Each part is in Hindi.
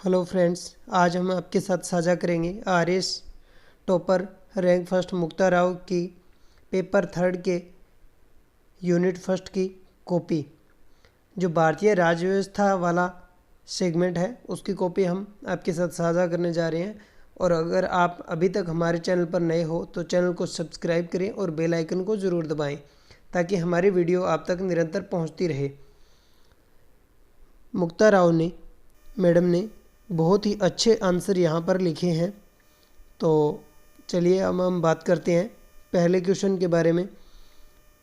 हेलो फ्रेंड्स, आज हम आपके साथ साझा करेंगे आरएस टॉपर रैंक फर्स्ट मुक्ता राव की पेपर थर्ड के यूनिट फर्स्ट की कॉपी। जो भारतीय राज्य व्यवस्था वाला सेगमेंट है उसकी कॉपी हम आपके साथ साझा करने जा रहे हैं। और अगर आप अभी तक हमारे चैनल पर नए हो तो चैनल को सब्सक्राइब करें और बेल आइकन को ज़रूर दबाएं ताकि हमारी वीडियो आप तक निरंतर पहुंचती रहे। मुक्ता राव मैडम ने बहुत ही अच्छे आंसर यहाँ पर लिखे हैं। तो चलिए अब हम बात करते हैं पहले क्वेश्चन के बारे में।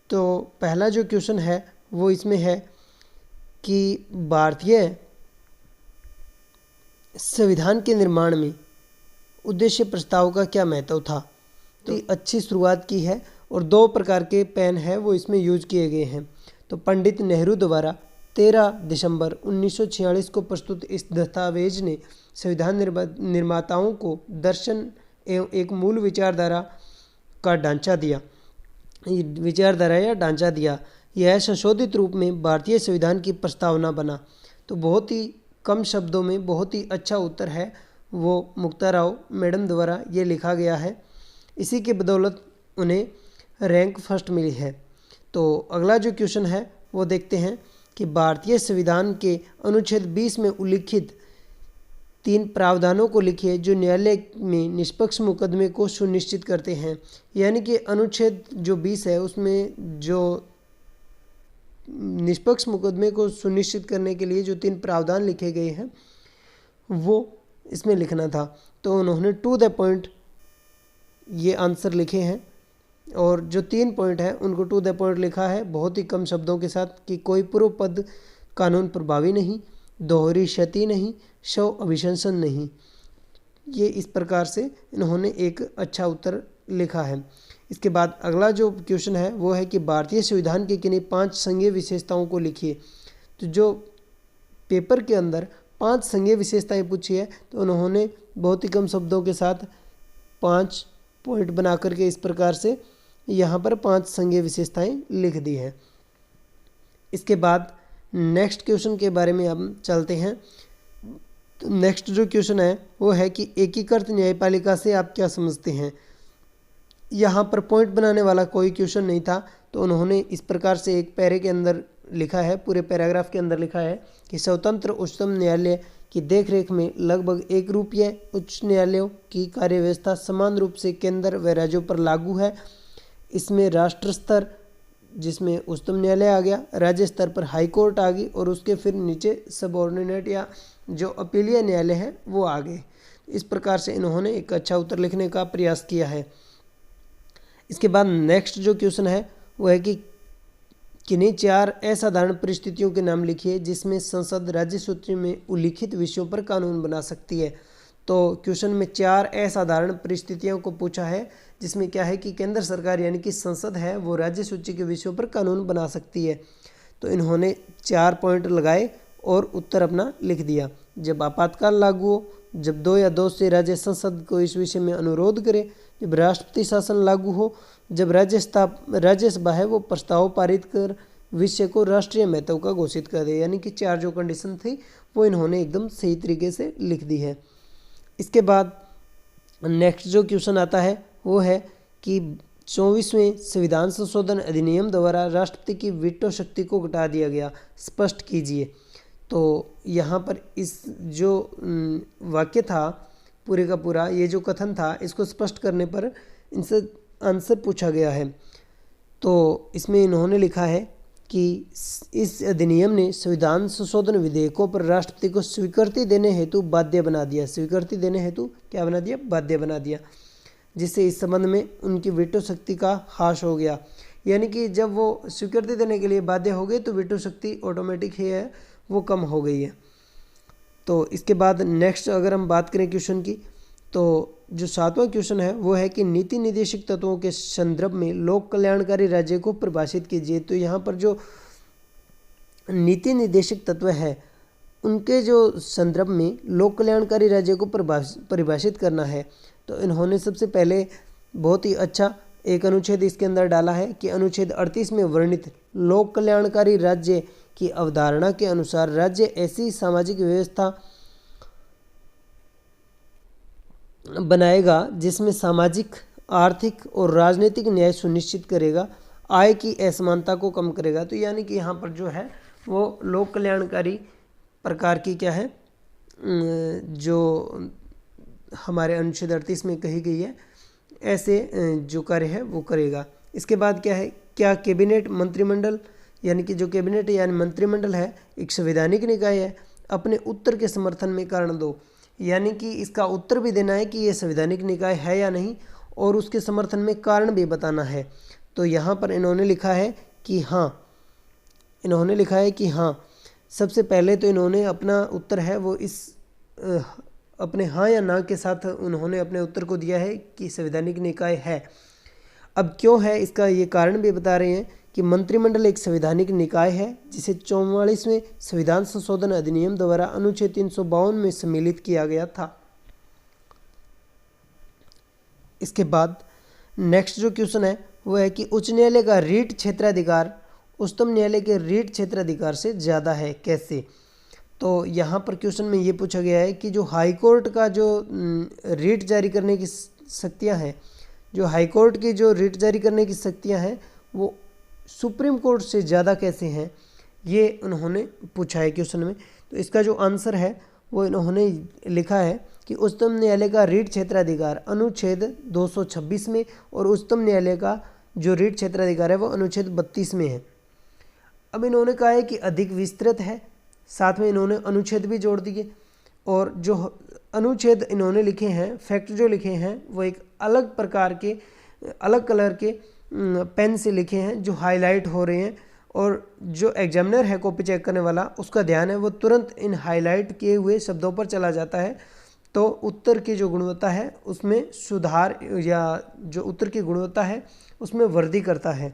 तो पहला जो क्वेश्चन है वो इसमें है कि भारतीय संविधान के निर्माण में उद्देश्य प्रस्ताव का क्या महत्व था। तो ये अच्छी शुरुआत की है और दो प्रकार के पेन है वो इसमें यूज किए गए हैं। तो पंडित नेहरू द्वारा 13 दिसंबर 1946 को प्रस्तुत इस दस्तावेज ने संविधान निर्माताओं को दर्शन एवं एक मूल विचारधारा का ढांचा दिया या ढांचा दिया। यह संशोधित रूप में भारतीय संविधान की प्रस्तावना बना। तो बहुत ही कम शब्दों में बहुत ही अच्छा उत्तर है वो मुक्ता राव मैडम द्वारा ये लिखा गया है। इसी के बदौलत उन्हें रैंक फर्स्ट मिली है। तो अगला जो क्वेश्चन है वो देखते हैं कि भारतीय संविधान के अनुच्छेद 20 में उल्लिखित 3 प्रावधानों को लिखिए जो न्यायालय में निष्पक्ष मुकदमे को सुनिश्चित करते हैं। यानी कि अनुच्छेद जो 20 है उसमें जो निष्पक्ष मुकदमे को सुनिश्चित करने के लिए जो 3 प्रावधान लिखे गए हैं वो इसमें लिखना था। तो उन्होंने टू द पॉइंट ये आंसर लिखे हैं और जो 3 पॉइंट है उनको टू द पॉइंट लिखा है बहुत ही कम शब्दों के साथ कि कोई पूर्व पद कानून प्रभावी नहीं, दोहरी क्षति नहीं, शव अभिशंसन नहीं। ये इस प्रकार से इन्होंने एक अच्छा उत्तर लिखा है। इसके बाद अगला जो क्वेश्चन है वो है कि भारतीय संविधान के किन्हीं 5 संघीय विशेषताओं को लिखिए। तो जो पेपर के अंदर 5 संघीय विशेषताएं पूछी है तो उन्होंने बहुत ही कम शब्दों के साथ 5 पॉइंट बना करके इस प्रकार से यहाँ पर 5 संघीय विशेषताएं लिख दी है। इसके बाद नेक्स्ट क्वेश्चन के बारे में हम चलते हैं। तो नेक्स्ट जो क्वेश्चन है वो है कि एकीकृत न्यायपालिका से आप क्या समझते हैं। यहाँ पर पॉइंट बनाने वाला कोई क्वेश्चन नहीं था। तो उन्होंने इस प्रकार से एक पैरे के अंदर लिखा है, पूरे पैराग्राफ के अंदर लिखा है कि स्वतंत्र उच्चतम न्यायालय की देखरेख में लगभग एक रूपीय उच्च न्यायालयों की कार्यव्यवस्था समान रूप से केंद्र व राज्यों पर लागू है। इसमें राष्ट्र स्तर जिसमें उच्चतम न्यायालय आ गया, राज्य स्तर पर हाई कोर्ट आ गई और उसके फिर नीचे सबऑर्डिनेट या जो अपीलीय न्यायालय है वो आ गए। इस प्रकार से इन्होंने एक अच्छा उत्तर लिखने का प्रयास किया है। इसके बाद नेक्स्ट जो क्वेश्चन है वो है कि किन्हीं 4 असाधारण परिस्थितियों के नाम लिखिए जिसमें संसद राज्य सूची में उल्लिखित विषयों पर कानून बना सकती है। तो क्वेश्चन में 4 असाधारण परिस्थितियों को पूछा है जिसमें क्या है कि केंद्र सरकार यानी कि संसद है वो राज्य सूची के विषयों पर कानून बना सकती है। तो इन्होंने 4 पॉइंट लगाए और उत्तर अपना लिख दिया। जब आपातकाल लागू हो, जब 2 या 2 से राज्य संसद को इस विषय में अनुरोध करे, जब राष्ट्रपति शासन लागू हो, जब राज्यसभा है वो प्रस्ताव पारित कर विषय को राष्ट्रीय महत्व का घोषित कर दे। यानी कि 4 जो कंडीशन थी वो इन्होंने एकदम सही तरीके से लिख दी है। इसके बाद नेक्स्ट जो क्वेश्चन आता है वो है कि 24वें संविधान संशोधन अधिनियम द्वारा राष्ट्रपति की वीटो शक्ति को घटा दिया गया, स्पष्ट कीजिए। तो यहाँ पर इस जो वाक्य था पूरे का पूरा ये जो कथन था इसको स्पष्ट करने पर इनसे आंसर पूछा गया है। तो इसमें इन्होंने लिखा है कि इस अधिनियम ने संविधान संशोधन विधेयकों पर राष्ट्रपति को स्वीकृति देने हेतु बाध्य बना दिया। स्वीकृति देने हेतु क्या बना दिया? बाध्य बना दिया, जिससे इस संबंध में उनकी वीटो शक्ति का ह्रास हो गया। यानी कि जब वो स्वीकृति देने के लिए बाध्य हो गए तो वीटो शक्ति ऑटोमेटिक ही है वो कम हो गई है। तो इसके बाद नेक्स्ट अगर हम बात करें क्वेश्चन की तो जो 7वां क्वेश्चन है वो है कि नीति निर्देशक तत्वों के संदर्भ में लोक कल्याणकारी राज्य को परिभाषित कीजिए। तो यहाँ पर जो नीति निर्देशक तत्व है उनके जो संदर्भ में लोक कल्याणकारी राज्य को परिभाषित करना है। तो इन्होंने सबसे पहले बहुत ही अच्छा एक अनुच्छेद इसके अंदर डाला है कि अनुच्छेद 38 में वर्णित लोक कल्याणकारी राज्य की अवधारणा के अनुसार राज्य ऐसी सामाजिक व्यवस्था बनाएगा जिसमें सामाजिक, आर्थिक और राजनीतिक न्याय सुनिश्चित करेगा, आय की असमानता को कम करेगा। तो यानी कि यहाँ पर जो है वो लोक कल्याणकारी प्रकार की क्या है जो हमारे अनुच्छेद 38 में कही गई है, ऐसे जो कार्य है वो करेगा। इसके बाद क्या है, क्या कैबिनेट मंत्रिमंडल यानी कि जो कैबिनेट यानी मंत्रिमंडल है एक संवैधानिक निकाय है, अपने उत्तर के समर्थन में कारण दो। यानी कि इसका उत्तर भी देना है कि ये संवैधानिक निकाय है या नहीं, और उसके समर्थन में कारण भी बताना है। तो यहाँ पर इन्होंने लिखा है कि हाँ, सबसे पहले तो इन्होंने अपना उत्तर है वो इस अपने हाँ या ना के साथ उन्होंने अपने उत्तर को दिया है कि संवैधानिक निकाय है। अब क्यों है इसका ये कारण भी बता रहे हैं कि मंत्रिमंडल एक संवैधानिक निकाय है जिसे 44वें संविधान संशोधन अधिनियम द्वारा अनुच्छेद 352 में सम्मिलित किया गया था। इसके बाद नेक्स्ट जो क्वेश्चन है वो है कि उच्च न्यायालय का रीट क्षेत्राधिकार उच्चतम न्यायालय के रीट क्षेत्राधिकार से ज़्यादा है, कैसे? तो यहाँ पर क्वेश्चन में ये पूछा गया है कि जो हाई कोर्ट का जो रीट जारी करने की शक्तियाँ हैं, जो हाई कोर्ट की जो रीट जारी करने की शक्तियाँ हैं वो सुप्रीम कोर्ट से ज़्यादा कैसे हैं, ये उन्होंने पूछा है क्वेश्चन में। तो इसका जो आंसर है वो इन्होंने लिखा है कि उच्चतम न्यायालय का रीट क्षेत्राधिकार अनुच्छेद 226 में और उच्चतम न्यायालय का जो रीट क्षेत्राधिकार है वो अनुच्छेद 32 में है। अब इन्होंने कहा है कि अधिक विस्तृत है, साथ में इन्होंने अनुच्छेद भी जोड़ दिए, और जो अनुच्छेद इन्होंने लिखे हैं, फैक्ट जो लिखे हैं वो एक अलग प्रकार के अलग कलर के पेन से लिखे हैं जो हाईलाइट हो रहे हैं, और जो एग्जामिनर है कॉपी चेक करने वाला उसका ध्यान है वो तुरंत इन हाईलाइट किए हुए शब्दों पर चला जाता है। तो उत्तर की जो गुणवत्ता है उसमें सुधार या जो उत्तर की गुणवत्ता है उसमें वृद्धि करता है।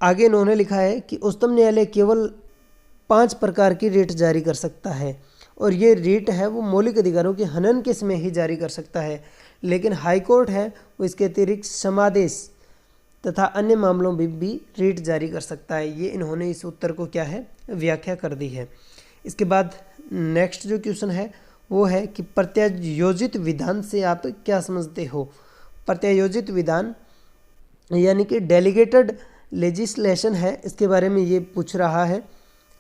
आगे इन्होंने लिखा है कि उच्चतम न्यायालय केवल 5 प्रकार की रीट जारी कर सकता है, और ये रीट है वो मौलिक अधिकारों के हनन के समय ही जारी कर सकता है, लेकिन हाई कोर्ट है वो इसके अतिरिक्त समादेश तथा अन्य मामलों में भी रीट जारी कर सकता है। ये इन्होंने इस उत्तर को क्या है व्याख्या कर दी है। इसके बाद नेक्स्ट जो क्वेश्चन है वो है कि प्रत्यायोजित विधान से आप क्या समझते हो? प्रत्यायोजित विधान यानी कि डेलीगेटेड लेजिस्लेशन है, इसके बारे में ये पूछ रहा है।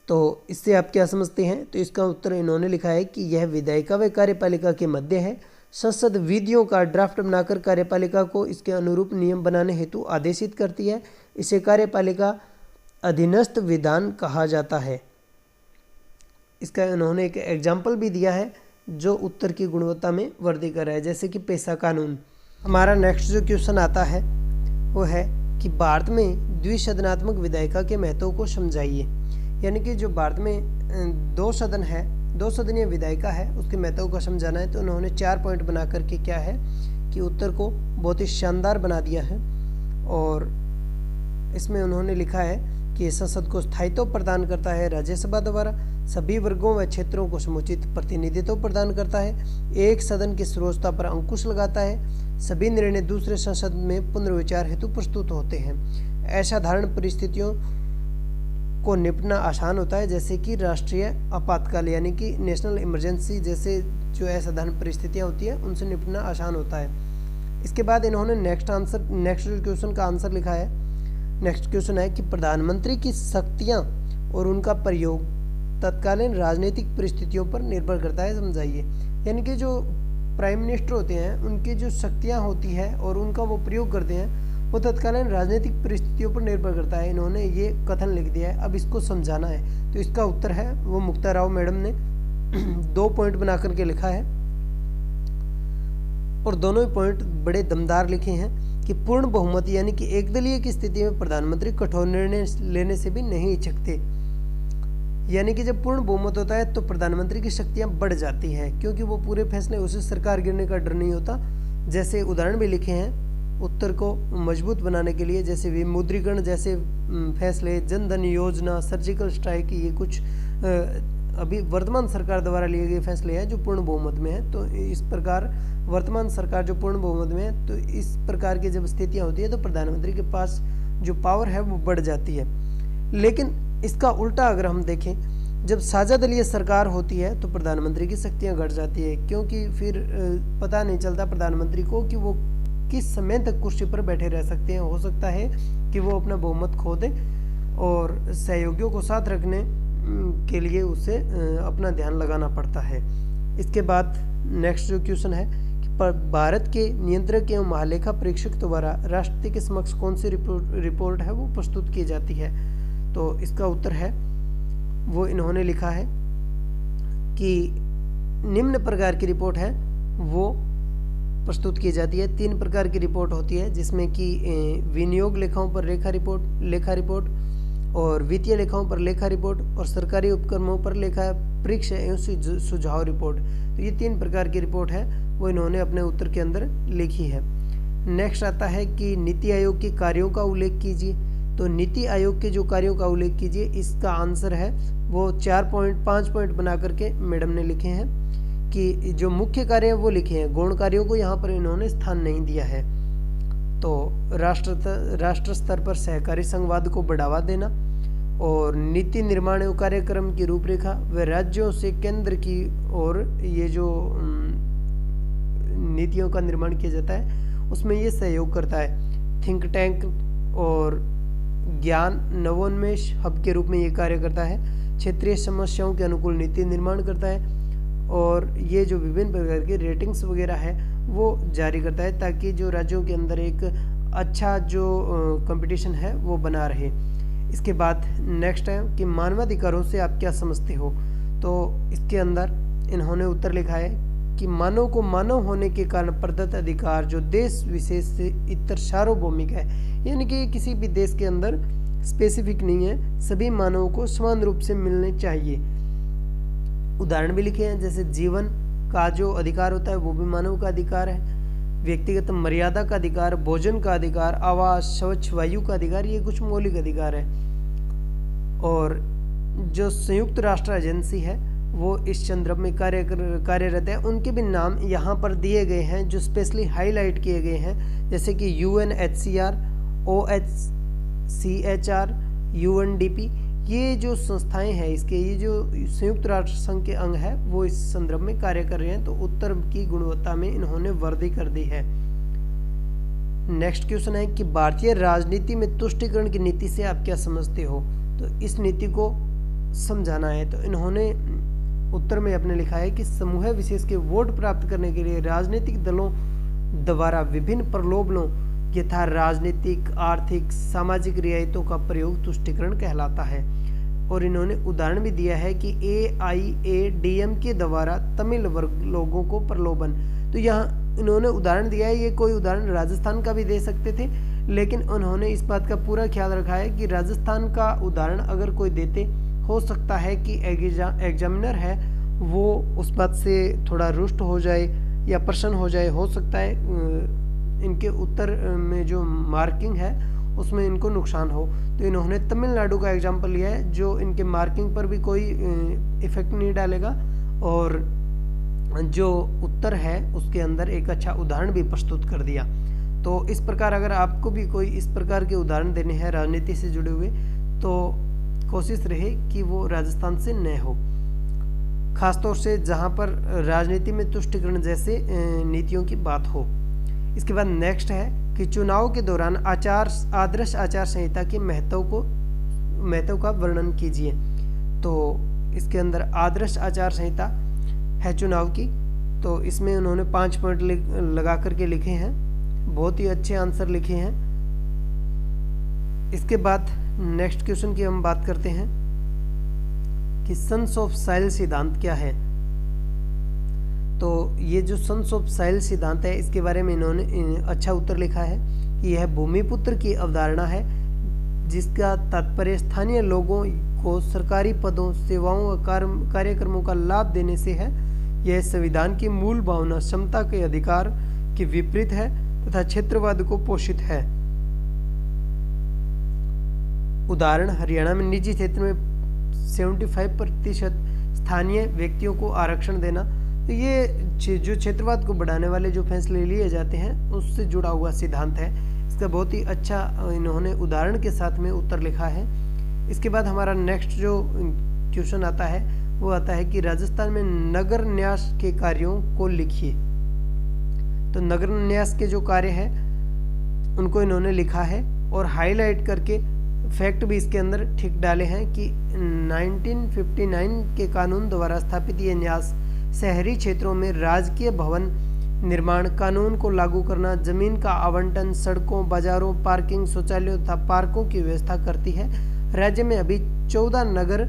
तो इससे आप क्या समझते हैं? तो इसका उत्तर इन्होंने लिखा है कि यह विधायिका व कार्यपालिका के मध्य है। संसद विधियों का ड्राफ्ट बनाकर कार्यपालिका को इसके अनुरूप नियम बनाने हेतु आदेशित करती है। इसे कार्यपालिका अधीनस्थ विधान कहा जाता है। इसका इन्होंने एक एग्जाम्पल भी दिया है जो उत्तर की गुणवत्ता में वृद्धि कर रहा है, जैसे कि पेशा कानून। हमारा नेक्स्ट जो क्वेश्चन आता है वो है कि भारत में द्विसदनात्मक विधायिका के महत्व को समझाइए। यानी कि जो भारत में 2 सदन है, 2 सदनीय विधायिका है, उसके महत्व को समझाना है। तो उन्होंने 4 पॉइंट बना करके क्या है कि उत्तर को बहुत ही शानदार बना दिया है, और इसमें उन्होंने लिखा है कि संसद को स्थायित्व प्रदान करता है, राज्यसभा द्वारा सभी वर्गों व क्षेत्रों को समुचित प्रतिनिधित्व प्रदान करता है, एक सदन की श्रोता पर अंकुश लगाता है, सभी निर्णय दूसरे संसद में पुनर्विचार हेतु प्रस्तुत होते हैं, असाधारण परिस्थितियों को निपटना आसान होता है, जैसे कि राष्ट्रीय आपातकाल यानी कि नेशनल इमरजेंसी जैसे जो असाधारण परिस्थितियां होती है उनसे निपटना आसान होता है। इसके बाद इन्होंने नेक्स्ट क्वेश्चन का आंसर लिखा है। नेक्स्ट क्वेश्चन है कि प्रधानमंत्री की शक्तियां और उनका प्रयोग तत्कालीन राजनीतिक परिस्थितियों पर निर्भर करता है, समझाइए। यानी कि जो प्राइम मिनिस्टर होते हैं उनकी जो शक्तियां होती है और उनका वो प्रयोग करते हैं वो तत्कालीन राजनीतिक परिस्थितियों पर निर्भर करता है। इन्होंने ये कथन लिख दिया है, अब इसको समझाना है। तो इसका उत्तर है वो मुक्ता राव मैडम ने 2 पॉइंट बना करके लिखा है, और दोनों ही पॉइंट बड़े दमदार लिखे हैं कि पूर्ण बहुमत यानी कि एकदलीय की स्थिति में प्रधानमंत्री कठोर निर्णय लेने से भी नहीं हिचकते। यानी कि जब पूर्ण बहुमत होता है तो प्रधानमंत्री की शक्तियां बढ़ जाती हैं, क्योंकि वो पूरे फैसले उसे सरकार गिरने का डर नहीं होता। जैसे उदाहरण भी लिखे हैं उत्तर को मजबूत बनाने के लिए, जैसे विमुद्रीकरण जैसे फैसले, जनधन योजना, सर्जिकल स्ट्राइक, ये कुछ अभी वर्तमान सरकार द्वारा लिए गए फैसले हैं जो पूर्ण बहुमत में है। तो इस प्रकार वर्तमान सरकार जो पूर्ण बहुमत में है, तो इस प्रकार की जब स्थितियां होती है तो प्रधानमंत्री के पास जो पावर है वो बढ़ जाती है। लेकिन इसका उल्टा अगर हम देखें जब साझा दलीय सरकार होती है तो प्रधानमंत्री की शक्तियां घट जाती है, क्योंकि फिर पता नहीं चलता प्रधानमंत्री को कि वो किस समय तक कुर्सी पर बैठे रह सकते हैं। हो सकता है कि वो अपना बहुमत खो दे और सहयोगियों को साथ रखने के लिए उसे अपना ध्यान लगाना पड़ता है। इसके बाद नेक्स्ट जो क्वेश्चन है कि भारत के नियंत्रक एवं महालेखा परीक्षक द्वारा राष्ट्रपति के समक्ष कौन सी रिपोर्ट है वो प्रस्तुत की जाती है। तो इसका उत्तर है, वो इन्होंने लिखा है कि निम्न प्रकार की रिपोर्ट है वो प्रस्तुत की जाती है। 3 प्रकार की रिपोर्ट होती है, जिसमें कि विनियोग लेखाओं पर लेखा रिपोर्ट और वित्तीय लेखाओं पर लेखा रिपोर्ट और सरकारी उपक्रमों पर लेखा परीक्षा एवं सुझाव रिपोर्ट। तो ये 3 प्रकार की रिपोर्ट है वो इन्होंने अपने उत्तर के अंदर लिखी है। नेक्स्ट आता है कि नीति आयोग के कार्यों का उल्लेख कीजिए। तो नीति आयोग के जो कार्यों का उल्लेख कीजिए, इसका आंसर है वो 5 पॉइंट बना करके मैडम ने लिखे हैं कि जो मुख्य कार्य है वो लिखे हैं, गौण कार्यों को यहाँ पर इन्होंने स्थान नहीं दिया है। तो राष्ट्र स्तर पर सहकारी संघवाद को बढ़ावा देना और नीति निर्माण एवं कार्यक्रम की रूपरेखा व राज्यों से केंद्र की ओर ये जो नीतियों का निर्माण किया जाता है उसमें ये सहयोग करता है। थिंक टैंक और ज्ञान नवोन्मेष हब के रूप में ये कार्य करता है। क्षेत्रीय समस्याओं के अनुकूल नीति निर्माण करता है और ये जो विभिन्न प्रकार के रेटिंग्स वगैरह है वो जारी करता है, ताकि जो राज्यों के अंदर एक अच्छा जो कंपटीशन है वो बना रहे। इसके बाद नेक्स्ट है कि मानवाधिकारों से आप क्या समझते हो। तो इसके अंदर इन्होंने उत्तर लिखा है कि मानव को मानव होने के कारण प्रदत्त अधिकार जो देश विशेष से इतर सार्वभौमिक है, यानी कि किसी भी देश के अंदर स्पेसिफिक नहीं है, सभी मानवों को समान रूप से मिलने चाहिए। उदाहरण भी लिखे हैं, जैसे जीवन का जो अधिकार होता है वो भी मानव का अधिकार है, व्यक्तिगत मर्यादा का अधिकार, भोजन का अधिकार, आवास, स्वच्छ वायु का अधिकार, ये कुछ मौलिक अधिकार है। और जो संयुक्त राष्ट्र एजेंसी है वो इस संदर्भ में कार्यरत है, उनके भी नाम यहाँ पर दिए गए हैं जो स्पेशली हाईलाइट किए गए हैं, जैसे कि UNHCR, OHCHR, UNDP। ये जो संस्थाएं हैं इसके, ये जो संयुक्त राष्ट्र संघ के अंग है वो इस संदर्भ में कार्य कर रहे हैं। तो उत्तर की गुणवत्ता में इन्होंने वृद्धि कर दी है। नेक्स्ट क्वेश्चन है कि भारतीय राजनीति में तुष्टीकरण की नीति से आप क्या समझते हो। तो इस नीति को समझाना है। तो इन्होंने उत्तर में अपने लिखा है कि समूह विशेष के वोट प्राप्त करने के लिए राजनीतिक दलों द्वारा विभिन्न प्रलोभनों यथा राजनीतिक, आर्थिक, सामाजिक रियायतों का प्रयोग तुष्टीकरण कहलाता है। और इन्होंने उदाहरण भी दिया है कि AIADMK द्वारा तमिल वर्ग लोगों को प्रलोभन। तो यहाँ इन्होंने उदाहरण दिया है, ये कोई उदाहरण राजस्थान का भी दे सकते थे, लेकिन उन्होंने इस बात का पूरा ख्याल रखा है कि राजस्थान का उदाहरण अगर कोई देते, हो सकता है कि एग्जामिनर है वो उस बात से थोड़ा रुष्ट हो जाए या प्रसन्न हो जाए। हो सकता है इनके उत्तर में जो मार्किंग है उसमें इनको नुकसान हो। तो इन्होंने तमिलनाडु का एग्जाम्पल लिया है जो इनके मार्किंग पर भी कोई इफेक्ट नहीं डालेगा और जो उत्तर है उसके अंदर एक अच्छा उदाहरण भी प्रस्तुत कर दिया। तो इस प्रकार अगर आपको भी कोई इस प्रकार के उदाहरण देने हैं राजनीति से जुड़े हुए, तो कोशिश रहे कि वो राजस्थान से न हो, खासतौर से जहाँ पर राजनीति में तुष्टीकरण जैसे नीतियों की बात हो। इसके बाद नेक्स्ट है कि चुनाव के दौरान आदर्श आचार संहिता के महत्व का वर्णन कीजिए। तो इसके अंदर आदर्श आचार संहिता है चुनाव की, तो इसमें उन्होंने 5 पॉइंट लगा करके लिखे हैं, बहुत ही अच्छे आंसर लिखे हैं। इसके बाद नेक्स्ट क्वेश्चन की हम बात करते हैं कि सन्स ऑफ साइल सिद्धांत क्या है। तो ये जो सन्स ऑफ साइल सिद्धांत है इसके बारे में इन्होंने अच्छा उत्तर लिखा है कि यह भूमिपुत्र की अवधारणा है जिसका तात्पर्य स्थानीय लोगों को सरकारी पदों, सेवाओं और कार्यक्रमों का लाभ देने से है। यह संविधान की मूल भावना समता के अधिकार के विपरीत है तथा क्षेत्रवाद को पोषित है। उदाहरण, हरियाणा में निजी क्षेत्र में 75% स्थानीय व्यक्तियों को आरक्षण देना। तो ये जो क्षेत्रवाद को बढ़ाने वाले जो फैसले लिए जाते हैं उससे जुड़ा हुआ सिद्धांत है। इसका बहुत ही अच्छा इन्होंने उदाहरण के साथ में उत्तर लिखा है। इसके बाद हमारा नेक्स्ट जो क्वेश्चन आता है वो आता है कि राजस्थान में नगर न्यास के कार्यों को लिखिए। तो नगर न्यास के जो कार्य हैं उनको इन्होंने लिखा है और हाईलाइट करके फैक्ट भी इसके अंदर ठीक डाले हैं कि 1959 के कानून द्वारा स्थापित ये न्यास शहरी क्षेत्रों में राजकीय भवन निर्माण, कानून को लागू करना, जमीन का आवंटन, सड़कों, बाजारों, पार्किंग, शौचालयों तथा पार्कों की व्यवस्था करती है। राज्य में अभी 14 नगर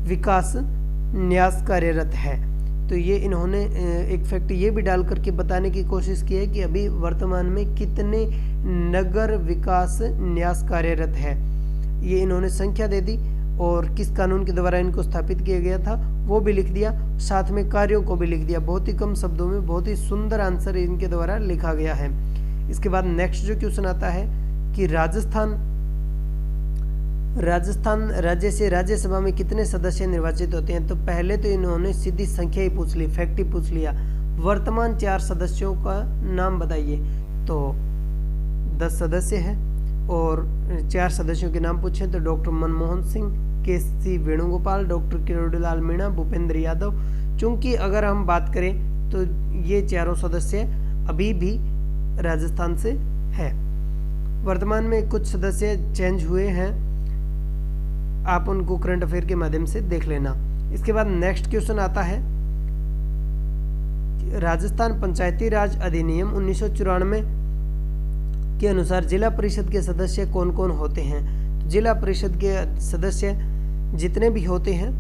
विकास न्यास कार्यरत है। तो ये इन्होंने एक फैक्ट ये भी डाल करके बताने की कोशिश की है कि अभी वर्तमान में कितने नगर विकास न्यास कार्यरत है। ये इन्होंने संख्या दे दी और किस कानून के द्वारा इनको स्थापित किया गया था वो भी लिख दिया, साथ में कार्यों को भी लिख दिया। बहुत ही कम शब्दों में बहुत ही सुंदर आंसर इनके द्वारा लिखा गया है। इसके बाद नेक्स्ट जो क्वेश्चन आता है कि राजस्थान राज्य से राज्यसभा में कितने सदस्य निर्वाचित होते हैं। तो पहले तो इन्होंने सीधी संख्या ही पूछ ली, फैक्ट ही पूछ लिया। वर्तमान 4 सदस्यों का नाम बताइए। तो 10 सदस्य हैं और 4 सदस्यों के नाम पूछे तो doctor Manmohan Singh, KC. Venugopal, doctor Kirodilal Meena, Bhupendra Yadav. चूंकि अगर हम बात करें तो ये चारों सदस्य अभी भी राजस्थान से है। वर्तमान में कुछ सदस्य चेंज हुए हैं, आप उनको करंट अफेयर के माध्यम से देख लेना। इसके बाद नेक्स्ट क्वेश्चन आता है राजस्थान पंचायती राज अधिनियम 1994 के अनुसार जिला परिषद के सदस्य कौन कौन होते हैं। तो जिला परिषद के सदस्य जितने भी होते हैं,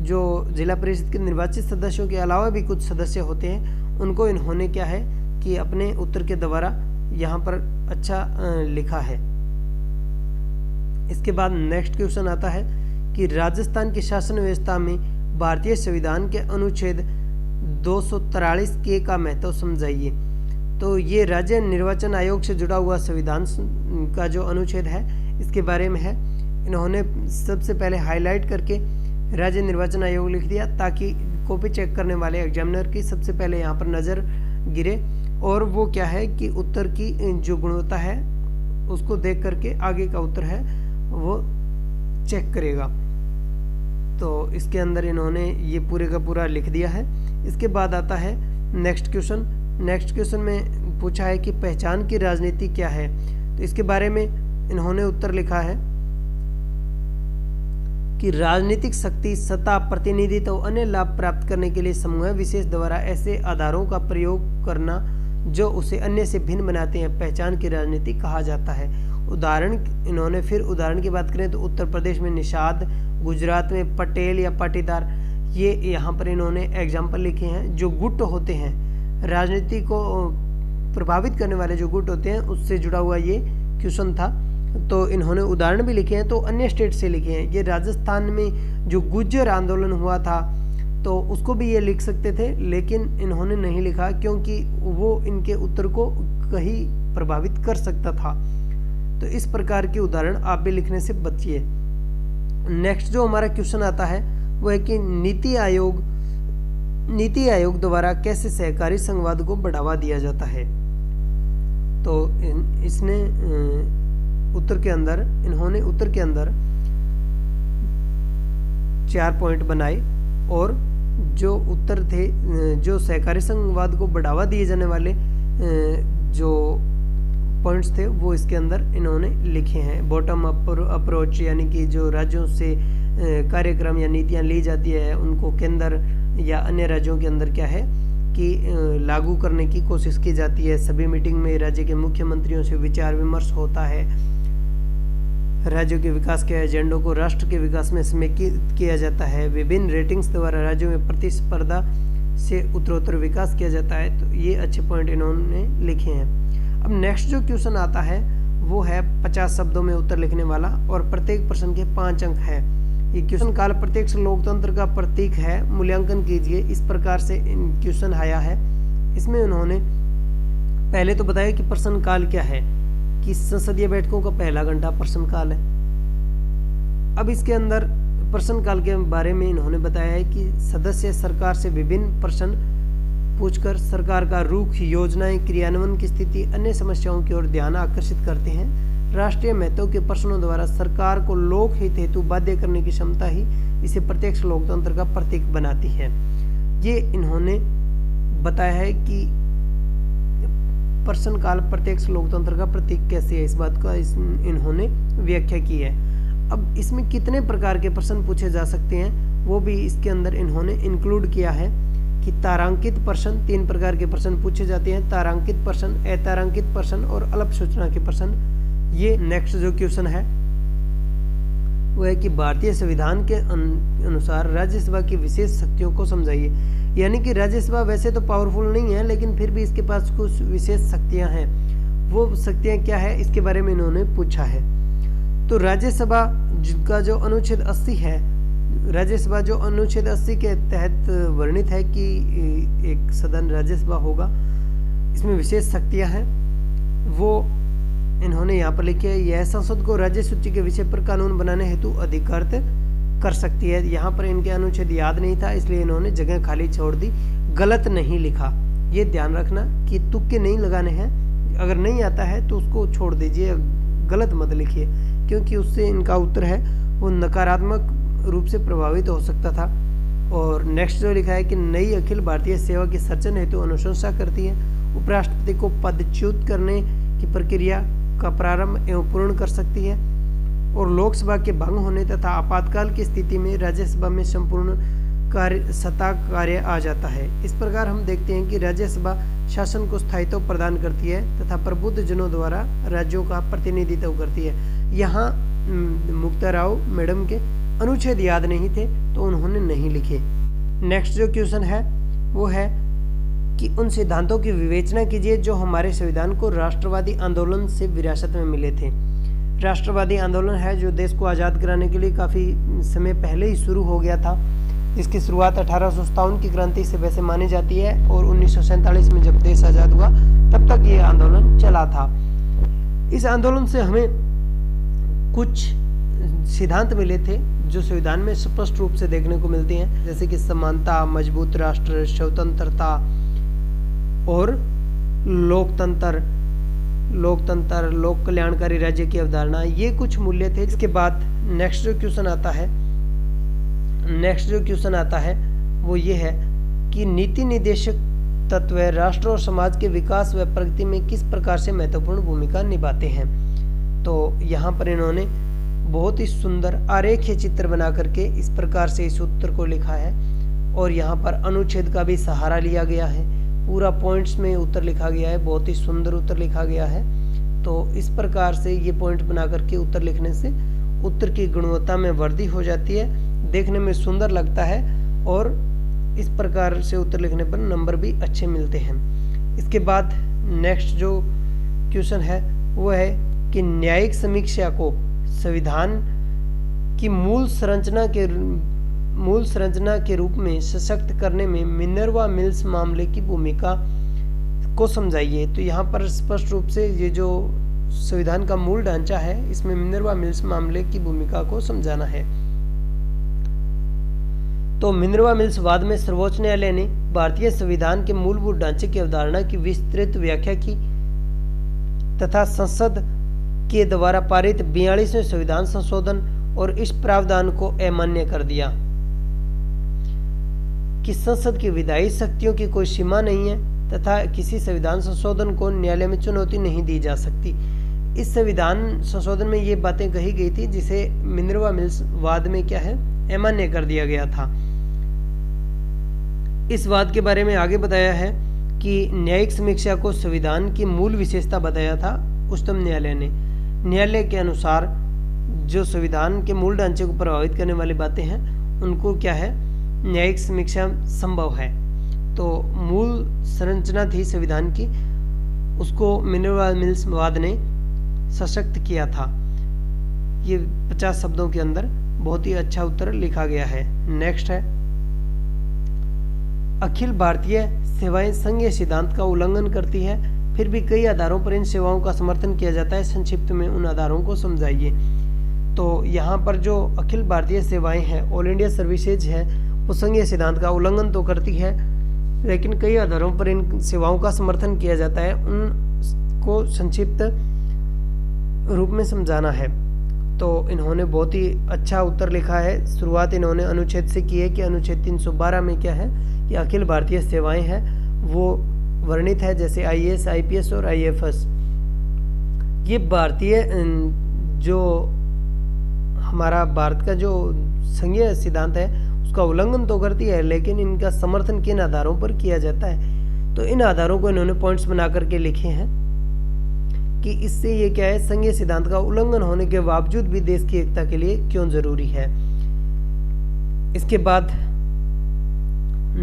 जो जिला परिषद के निर्वाचित सदस्यों के अलावा भी कुछ सदस्य होते हैं, उनको इन्होंने क्या है कि अपने उत्तर के द्वारा यहाँ पर अच्छा लिखा है। इसके बाद नेक्स्ट क्वेश्चन आता है कि राजस्थान की शासन व्यवस्था में भारतीय संविधान के अनुच्छेद 243 के का महत्व समझाइए। तो ये राज्य निर्वाचन आयोग से जुड़ा हुआ संविधान का जो अनुच्छेद है इसके बारे में है। इन्होंने सबसे पहले हाईलाइट करके राज्य निर्वाचन आयोग लिख दिया ताकि कॉपी चेक करने वाले एग्जामिनर की सबसे पहले यहाँ पर नज़र गिरे और वो क्या है कि उत्तर की जो गुणवत्ता है उसको देख करके आगे का उत्तर है वो चेक करेगा। तो इसके अंदर इन्होंने ये पूरे का पूरा लिख दिया है। इसके बाद आता है नेक्स्ट क्वेश्चन। नेक्स्ट क्वेश्चन में पूछा है कि पहचान की राजनीति क्या है। तो इसके बारे में इन्होंने उत्तर लिखा है कि राजनीतिक शक्ति, सत्ता, प्रतिनिधित्व और अन्य लाभ प्राप्त करने के लिए समूह विशेष द्वारा ऐसे आधारों का प्रयोग करना जो उसे अन्य से भिन्न बनाते हैं, पहचान की राजनीति कहा जाता है। इन्होंने फिर उदाहरण की बात करें तो उत्तर प्रदेश में निषाद, गुजरात में पटेल या पाटीदार, ये यहाँ पर इन्होंने एग्जाम्पल लिखे हैं। जो गुट होते हैं, राजनीति को प्रभावित करने वाले जो गुट होते हैं, उससे जुड़ा हुआ ये क्वेश्चन था। तो इन्होंने उदाहरण भी लिखे हैं, तो अन्य स्टेट से लिखे हैं। ये राजस्थान में जो गुज्जर आंदोलन हुआ था तो उसको भी ये लिख सकते थे, लेकिन इन्होंने नहीं लिखा क्योंकि वो इनके उत्तर को कहीं प्रभावित कर सकता था। तो इस प्रकार के उदाहरण आप भी लिखने से बचिए। नेक्स्ट जो हमारा क्वेश्चन आता है वो है कि नीति आयोग द्वारा कैसे सहकारी संघवाद को बढ़ावा दिया जाता है। तो इसने इन्होंने उत्तर के अंदर 4 पॉइंट बनाए और जो उत्तर थे, जो सहकारी संघवाद को बढ़ावा दिए जाने वाले जो पॉइंट्स थे वो इसके अंदर इन्होंने लिखे हैं। बॉटम अप अप्रोच, यानी कि जो राज्यों से कार्यक्रम या नीतियां ली जाती है उनको केंद्र या अन्य राज्यों के अंदर क्या है कि लागू करने की कोशिश की जाती है। सभी मीटिंग में राज्य के मुख्यमंत्रियों से विचार विमर्श होता है। राज्यों के विकास के एजेंडों को राष्ट्र के विकास में समेकित किया जाता है। विभिन्न रेटिंग्स द्वारा राज्यों में प्रतिस्पर्धा से उत्तरोत्तर विकास किया जाता है। तो ये अच्छे पॉइंट इन्होंने लिखे हैं। अब नेक्स्ट जो क्वेश्चन आता है वो है 50 शब्दों में उत्तर लिखने वाला और प्रत्येक प्रश्न के 5 अंक है। ये क्वेश्चन काल प्रत्यक्ष लोकतंत्र का प्रतीक है, मूल्यांकन कीजिए। इस प्रकार से क्वेश्चन आया है। इसमें उन्होंने पहले तो बताया कि प्रश्नकाल क्या है, कि संसदीय बैठकों का पहला घंटा प्रश्नकाल है। अब इसके अंदर प्रश्नकाल के बारे में इन्होंने बताया है कि सदस्य सरकार से विभिन्न प्रश्न पूछकर सरकार का रुख, योजनाएं, क्रियान्वयन की स्थिति, अन्य समस्याओं की ओर ध्यान आकर्षित करते हैं। राष्ट्रीय महत्व के प्रश्नों द्वारा सरकार को लोक हित हेतु बाध्य करने की क्षमता ही इसे प्रत्यक्ष लोकतंत्र का प्रतीक बनाती है। ये इन्होंने बताया है कि प्रश्नकाल प्रत्यक्ष लोकतंत्र का प्रतीक कैसे है, इस बात का इन्होंने व्याख्या की है। अब इसमें कितने प्रकार के प्रश्न पूछे जा सकते हैं वो भी इसके अंदर इन्होंने इंक्लूड किया है कि तारांकित प्रश्न, 3 प्रकार के प्रश्न पूछे जाते हैं, तारांकित प्रश्न, अतारांकित प्रश्न और अल्प सूचना के प्रश्न। ये नेक्स्ट जो क्वेश्चन है वो है कि भारतीय संविधान के अनुसार राज्यसभा की विशेष शक्तियों को समझाइए। यानी कि राज्यसभा वैसे तो पावरफुल नहीं है, लेकिन फिर भी इसके पास कुछ विशेष शक्तियां हैं। वो शक्तियां क्या है, इसके बारे में इन्होंने पूछा है। तो राज्यसभा का जो अनुच्छेद 80 है, राज्यसभा जो अनुच्छेद 80 के तहत वर्णित है कि एक सदन राज्यसभा होगा, इसमें विशेष शक्तियां हैं, वो इन्होंने यहाँ पर लिखे है। यह संसद को राज्य सूची के विषय पर कानून बनाने हेतु अधिकृत कर सकती है। यहाँ पर इनके अनुच्छेद याद नहीं था, इसलिए इन्होंने जगह खाली छोड़ दी, गलत नहीं लिखा। ये ध्यान रखना कि तुक्के नहीं लगाने हैं, अगर नहीं आता है तो उसको छोड़ दीजिए, गलत मत लिखिए, क्योंकि उससे इनका उत्तर है वो नकारात्मक रूप से प्रभावित हो सकता था। और नेक्स्ट जो लिखा है कि नई अखिल भारतीय सेवा की सृजन हेतु अनुशंसा करती है, उपराष्ट्रपति को पदच्युत करने की प्रक्रिया का प्रारंभ एवं पूर्ण कर सकती है, और लोकसभा के भंग होने तथा आपातकाल की स्थिति में राज्यसभा में संपूर्ण सत्ता कार्य आ जाता है। इस प्रकार हम देखते हैं कि राज्यसभा शासन को स्थायित्व प्रदान करती है तथा प्रबुद्ध जनों द्वारा राज्यों का प्रतिनिधित्व करती है। यहाँ मुक्ता राव मैडम के अनुच्छेद याद नहीं थे तो उन्होंने नहीं लिखे। नेक्स्ट जो क्वेश्चन है वो है कि उन सिद्धांतों की विवेचना कीजिए जो हमारे संविधान को राष्ट्रवादी आंदोलन से विरासत में मिले थे। राष्ट्रवादी आंदोलन है जो देश को आज़ाद कराने के लिए काफ़ी समय पहले ही शुरू हो गया था। इसकी शुरुआत 1857 की क्रांति से वैसे मानी जाती है, और 1947 में जब देश आज़ाद हुआ तब तक ये आंदोलन चला था। इस आंदोलन से हमें कुछ सिद्धांत मिले थे जो संविधान में स्पष्ट रूप से देखने को मिलते हैं, जैसे कि समानता, मजबूत राष्ट्र, स्वतंत्रता और लोकतंत्र, लोक कल्याणकारी राज्य की अवधारणा, ये कुछ मूल्य थे। इसके बाद नेक्स्ट जो क्वेश्चन आता है वो ये है कि नीति निर्देशक तत्व राष्ट्र और समाज के विकास व प्रगति में किस प्रकार से महत्वपूर्ण भूमिका निभाते हैं। तो यहाँ पर इन्होंने बहुत ही सुंदर आरेखीय चित्र बना करके इस प्रकार से इस उत्तर को लिखा है, और यहाँ पर अनुच्छेद का भी सहारा लिया गया है, पूरा पॉइंट्स में उत्तर लिखा गया है, बहुत ही सुंदर उत्तर लिखा गया है। तो इस प्रकार से ये पॉइंट बना करके उत्तर लिखने से उत्तर की गुणवत्ता में वृद्धि हो जाती है, देखने में सुंदर लगता है, और इस प्रकार से उत्तर लिखने पर नंबर भी अच्छे मिलते हैं। इसके बाद नेक्स्ट जो क्वेश्चन है वो है कि न्यायिक समीक्षा को संविधान की मूल संरचना के रूप में सशक्त करने में मिनर्वा मिल्स मामले की भूमिका को समझाइए। तो यहाँ पर स्पष्ट रूप से ये जो संविधान का मूल ढांचा है, इसमें मिनर्वा मिल्स मामले की भूमिका को समझाना है। तो मिनर्वा मिल्स वाद में सर्वोच्च न्यायालय ने भारतीय संविधान के मूलभूत ढांचे की अवधारणा की विस्तृत व्याख्या की तथा संसद के द्वारा पारित 42वें संविधान संशोधन और इस प्रावधान को अमान्य कर दिया कि संसद की विधायी शक्तियों की कोई सीमा नहीं है तथा किसी संविधान संशोधन को न्यायालय में चुनौती नहीं दी जा सकती। इस संविधान संशोधन में ये बातें कही गई थी जिसे मिनर्वा मिल्स वाद में क्या है, अमान्य कर दिया गया था। इस वाद के बारे में आगे बताया है कि न्यायिक समीक्षा को संविधान की मूल विशेषता बताया था उच्चतम न्यायालय ने। न्यायालय के अनुसार जो संविधान के मूल ढांचे को प्रभावित करने वाली बातें हैं उनको क्या है, न्यायिक समीक्षा संभव है। तो मूल संरचना थी संविधान की, उसको मिनर्वा मिल्स वाद ने सशक्त किया था। ये 50 शब्दों के अंदर बहुत ही अच्छा उत्तर लिखा गया है। नेक्स्ट है, अखिल भारतीय सेवाएं संघीय सिद्धांत का उल्लंघन करती है, फिर भी कई आधारों पर इन सेवाओं का समर्थन किया जाता है, संक्षिप्त में उन आधारों को समझाइए। तो यहाँ पर जो अखिल भारतीय सेवाएं हैं, ऑल इंडिया सर्विसेज है, वो संघीय सिद्धांत का उल्लंघन तो करती है, लेकिन कई आधारों पर इन सेवाओं का समर्थन किया जाता है। उनको संक्षिप्त रूप में समझाना है। तो इन्होंने बहुत ही अच्छा उत्तर लिखा है। शुरुआत इन्होंने अनुच्छेद से की है कि अनुच्छेद 312 में क्या है कि अखिल भारतीय सेवाएं हैं वो वर्णित है, जैसे IAS, IPS और IFS। ये भारतीय जो हमारा भारत का जो संघीय सिद्धांत है उसका उल्लंघन तो करती है, लेकिन इनका समर्थन किन आधारों पर किया जाता है, तो इन आधारों को इन्होंने पॉइंट्स बना करके लिखे हैं कि इससे ये क्या है, संघीय सिद्धांत का उल्लंघन होने के बावजूद भी देश की एकता के लिए क्यों जरूरी है। इसके बाद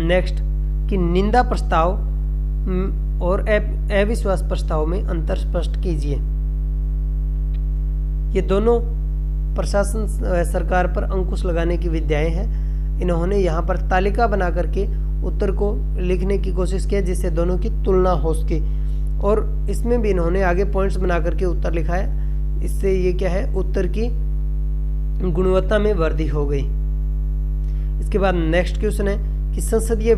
नेक्स्ट कि निंदा प्रस्ताव और अविश्वास प्रस्ताव में अंतर स्पष्ट कीजिए। ये दोनों प्रशासन सरकार पर अंकुश लगाने की विद्याएं हैं। इन्होंने यहाँ पर तालिका बना करके उत्तर को लिखने की कोशिश की जिससे दोनों की तुलना हो सके, और इसमें भी इन्होंने आगे पॉइंट्स बना करके उत्तर लिखा है। इससे ये क्या है, उत्तर की गुणवत्ता में वृद्धि हो गई। इसके बाद नेक्स्ट क्वेश्चन है कि संसदीय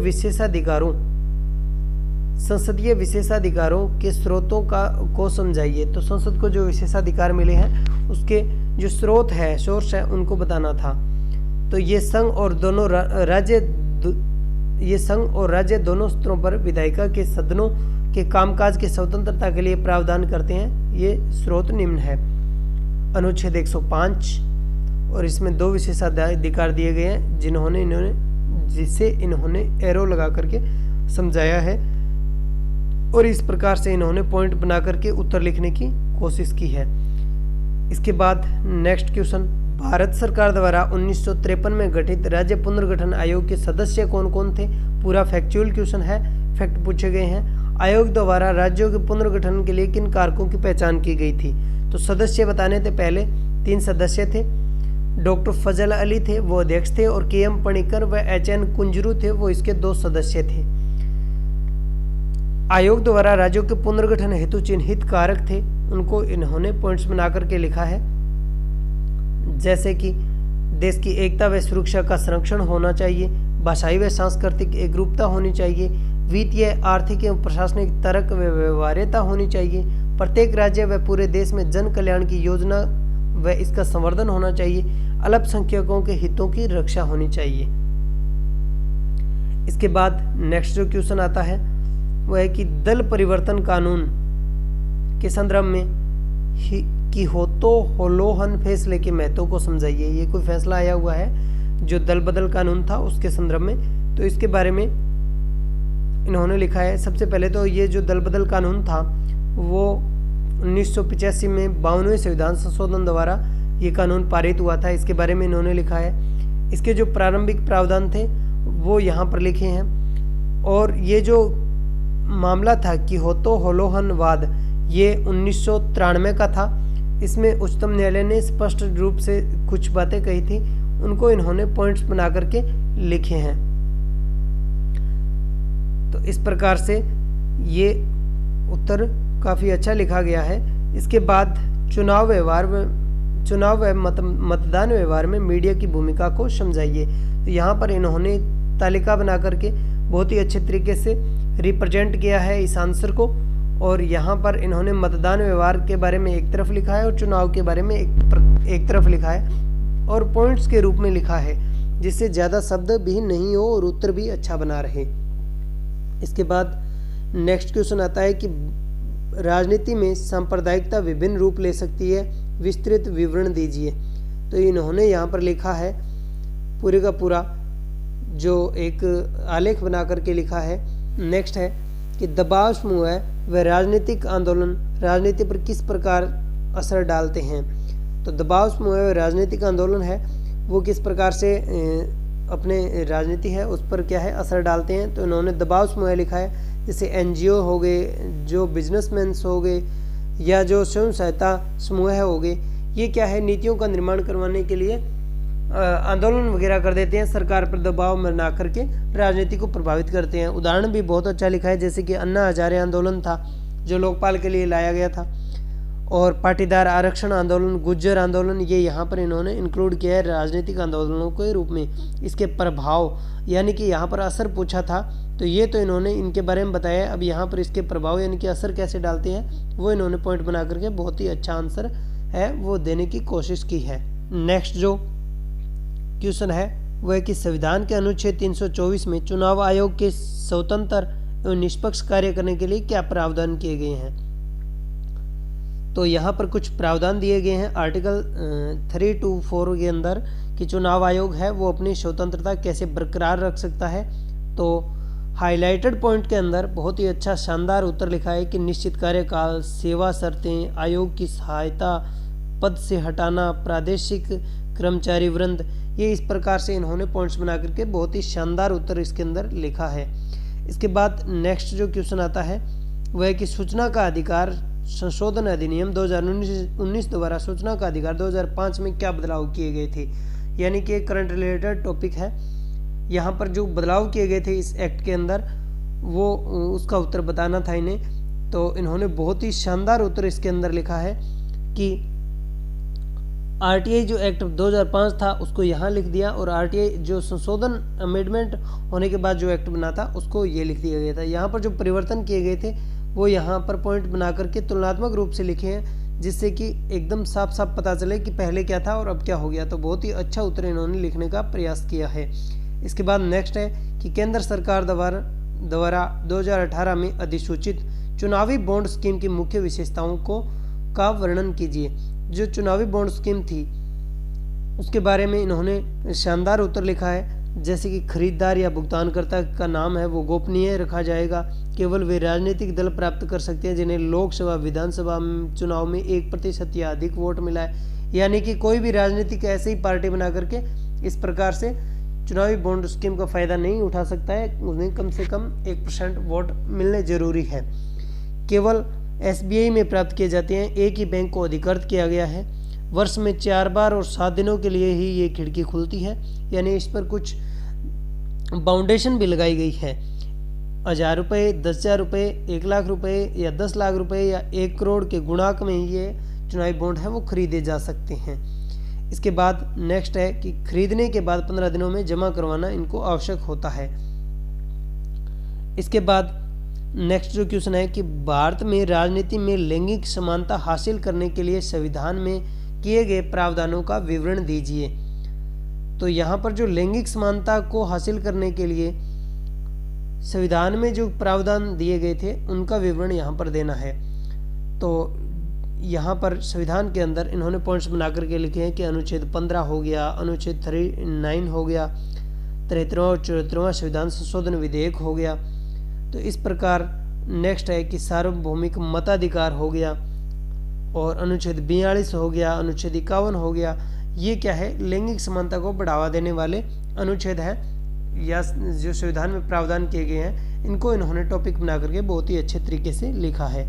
विशेषाधिकारों के स्रोतों को समझाइए। तो संसद को जो विशेषाधिकार मिले हैं उसके जो स्रोत है, सोर्स है, उनको बताना था। तो ये संघ और राज्य दोनों स्तरों पर विधायिका के सदनों के कामकाज की स्वतंत्रता के लिए प्रावधान करते हैं। ये स्रोत निम्न है। अनुच्छेद 105, और इसमें 2 विशेषाधिकार दिए गए हैं जिसे इन्होंने एरो लगा करके समझाया है, और इस प्रकार से इन्होंने पॉइंट बना करके उत्तर लिखने की कोशिश की है। इसके बाद नेक्स्ट क्वेश्चन, भारत सरकार द्वारा 1953 में गठित राज्य पुनर्गठन आयोग के सदस्य कौन कौन थे। पूरा फैक्चुअल क्वेश्चन है, फैक्ट पूछे गए हैं। आयोग द्वारा राज्यों के पुनर्गठन के लिए किन कारकों की पहचान की गई थी। तो सदस्य बताने थे, पहले 3 सदस्य थे। डॉक्टर फजल अली थे, वो अध्यक्ष थे, और KM पणिकर व HN कुंजरू थे, वो इसके 2 सदस्य थे। आयोग द्वारा राज्यों के पुनर्गठन हेतु चिन्हित कारक थे, उनको इन्होंने पॉइंट्स बना करके लिखा है, जैसे कि देश की एकता व सुरक्षा का संरक्षण होना चाहिए, भाषाई व सांस्कृतिक एकरूपता होनी चाहिए, वित्तीय, आर्थिक एवं प्रशासनिक तर्क व व्यवहार्यता होनी चाहिए, प्रत्येक राज्य व पूरे देश में जन कल्याण की योजना व इसका संवर्धन होना चाहिए, अल्पसंख्यकों के हितों की रक्षा होनी चाहिए। इसके बाद नेक्स्ट जो क्वेश्चन आता है वह है कि दल परिवर्तन कानून के संदर्भ में होलोहन फैसले के महत्व को समझाइए। ये कोई फैसला आया हुआ है जो दल बदल कानून था उसके संदर्भ में, तो इसके बारे में इन्होंने लिखा है। सबसे पहले तो ये जो दल बदल कानून था वो 1985 में 52वें संविधान संशोधन द्वारा ये कानून पारित हुआ था। इसके बारे में इन्होंने लिखा है। इसके जो प्रारंभिक प्रावधान थे वो यहाँ पर लिखे हैं, और ये जो मामला था कि होलोहनवाद ये 1993 का था। इसमें उच्चतम न्यायालय ने स्पष्ट रूप से कुछ बातें कही थी, उनको इन्होंने पॉइंट्स बना करके लिखे हैं। तो इस प्रकार से ये उत्तर काफ़ी अच्छा लिखा गया है। इसके बाद चुनाव व मतदान व्यवहार में मीडिया की भूमिका को समझाइए। तो यहाँ पर इन्होंने तालिका बना करके बहुत ही अच्छे तरीके से रिप्रेजेंट किया है इस आंसर को, और यहाँ पर इन्होंने मतदान व्यवहार के बारे में एक तरफ लिखा है और चुनाव के बारे में एक तरफ लिखा है, और पॉइंट्स के रूप में लिखा है, जिससे ज़्यादा शब्द भी नहीं हो और उत्तर भी अच्छा बना रहे। इसके बाद नेक्स्ट क्वेश्चन आता है कि राजनीति में सांप्रदायिकता विभिन्न रूप ले सकती है, विस्तृत विवरण दीजिए। तो इन्होंने यहाँ पर लिखा है पूरे का पूरा जो एक आलेख बना करके लिखा है। नेक्स्ट है कि दबाव समूह है वह राजनीतिक आंदोलन राजनीति पर किस प्रकार असर डालते हैं। तो दबाव समूह है राजनीतिक आंदोलन है वो किस प्रकार से अपने राजनीति है उस पर क्या है असर डालते हैं। तो इन्होंने दबाव समूह लिखा है, जैसे NGO हो गए, जो बिजनेसमैन्स हो गए, या जो स्वयं सहायता समूह हो गए, ये क्या है नीतियों का निर्माण करवाने के लिए आंदोलन वगैरह कर देते हैं, सरकार पर दबाव बना करके राजनीति को प्रभावित करते हैं। उदाहरण भी बहुत अच्छा लिखा है, जैसे कि अन्ना हजारे आंदोलन था जो लोकपाल के लिए लाया गया था, और पाटीदार आरक्षण आंदोलन, गुज्जर आंदोलन, ये यहाँ पर इन्होंने इंक्लूड किया है राजनीतिक आंदोलनों के रूप में। इसके प्रभाव यानी कि यहाँ पर असर पूछा था, तो ये तो इन्होंने इनके बारे में बताया है। अब यहाँ पर इसके प्रभाव यानी कि असर कैसे डालते हैं वो इन्होंने पॉइंट बना करके बहुत ही अच्छा आंसर है वो देने की कोशिश की है। नेक्स्ट जो क्वेश्चन है वह है कि संविधान के अनुच्छेद 324 में चुनाव आयोग के स्वतंत्र एवं निष्पक्ष कार्य करने के लिए क्या प्रावधान किए गए हैं। तो यहाँ पर कुछ प्रावधान दिए गए हैं आर्टिकल 324 के अंदर कि चुनाव आयोग है वो अपनी स्वतंत्रता कैसे बरकरार रख सकता है। तो हाईलाइटेड पॉइंट के अंदर बहुत ही अच्छा शानदार उत्तर लिखा है कि निश्चित कार्यकाल, सेवा शर्तें, आयोग की सहायता, पद से हटाना, प्रादेशिक कर्मचारी वृंद, ये इस प्रकार से इन्होंने पॉइंट्स बना करके बहुत ही शानदार उत्तर इसके अंदर लिखा है। इसके बाद नेक्स्ट जो क्वेश्चन आता है वह है कि सूचना का अधिकार संशोधन अधिनियम 2019 द्वारा सूचना का अधिकार 2005 में क्या बदलाव किए गए थे। यानी कि करंट रिलेटेड टॉपिक है। यहाँ पर जो बदलाव किए गए थे इस एक्ट के अंदर वो उसका उत्तर बताना था इन्हें। तो इन्होंने बहुत ही शानदार उत्तर इसके अंदर लिखा है कि आरटीआई जो एक्ट 2005 था उसको यहाँ लिख दिया और आरटीआई जो संशोधन अमेंडमेंट होने के बाद जो एक्ट बना था उसको ये लिख दिया गया था। यहाँ पर जो परिवर्तन किए गए थे वो यहाँ पर पॉइंट बना करके तुलनात्मक रूप से लिखे हैं जिससे कि एकदम साफ साफ पता चले कि पहले क्या था और अब क्या हो गया। तो बहुत ही अच्छा उत्तर इन्होंने लिखने का प्रयास किया है। इसके बाद नेक्स्ट है कि केंद्र सरकार द्वारा 2018 में अधिसूचित चुनावी बॉन्ड स्कीम की मुख्य विशेषताओं का वर्णन कीजिए। जो चुनावी बॉन्ड स्कीम थी उसके बारे में इन्होंने शानदार उत्तर लिखा है जैसे कि खरीदार या भुगतानकर्ता का नाम है वो गोपनीय रखा जाएगा। केवल वे राजनीतिक दल प्राप्त कर सकते हैं जिन्हें लोकसभा विधानसभा चुनाव में 1% या अधिक वोट मिला है। यानी कि कोई भी राजनीतिक ऐसे ही पार्टी बना करके इस प्रकार से चुनावी बॉन्ड स्कीम का फायदा नहीं उठा सकता है, उन्हें कम से कम 1% वोट मिलने जरूरी है। केवल एसबीआई में प्राप्त किए जाते हैं। एक ही बैंक को अधिकृत किया गया है। वर्ष में 4 बार और 7 दिनों के लिए ही ये खिड़की खुलती है। यानी इस पर कुछ बाउंडेशन भी लगाई गई है। 1000 रुपये, 10,000 रुपये, 1 लाख रुपये या 10 लाख रुपये या 1 करोड़ के गुणांक में ये चुनावी बॉन्ड है वो खरीदे जा सकते हैं। इसके बाद नेक्स्ट है कि खरीदने के बाद 15 दिनों में जमा करवाना इनको आवश्यक होता है। इसके बाद नेक्स्ट जो क्वेश्चन है कि भारत में राजनीति में लैंगिक समानता हासिल करने के लिए संविधान में किए गए प्रावधानों का विवरण दीजिए। तो यहाँ पर जो लैंगिक समानता को हासिल करने के लिए संविधान में जो प्रावधान दिए गए थे उनका विवरण यहाँ पर देना है। तो यहाँ पर संविधान के अंदर इन्होंने पॉइंट्स बना करके लिखे हैं कि अनुच्छेद 15 हो गया, अनुच्छेद 39 हो गया, 73वां और 74वां संविधान संशोधन विधेयक हो गया। तो इस प्रकार नेक्स्ट है कि सार्वभौमिक मताधिकार हो गया और अनुच्छेद 42 हो गया, अनुच्छेद 51 हो गया। ये क्या है, लैंगिक समानता को बढ़ावा देने वाले अनुच्छेद हैं या जो संविधान में प्रावधान किए गए हैं, इनको इन्होंने टॉपिक बना करके बहुत ही अच्छे तरीके से लिखा है।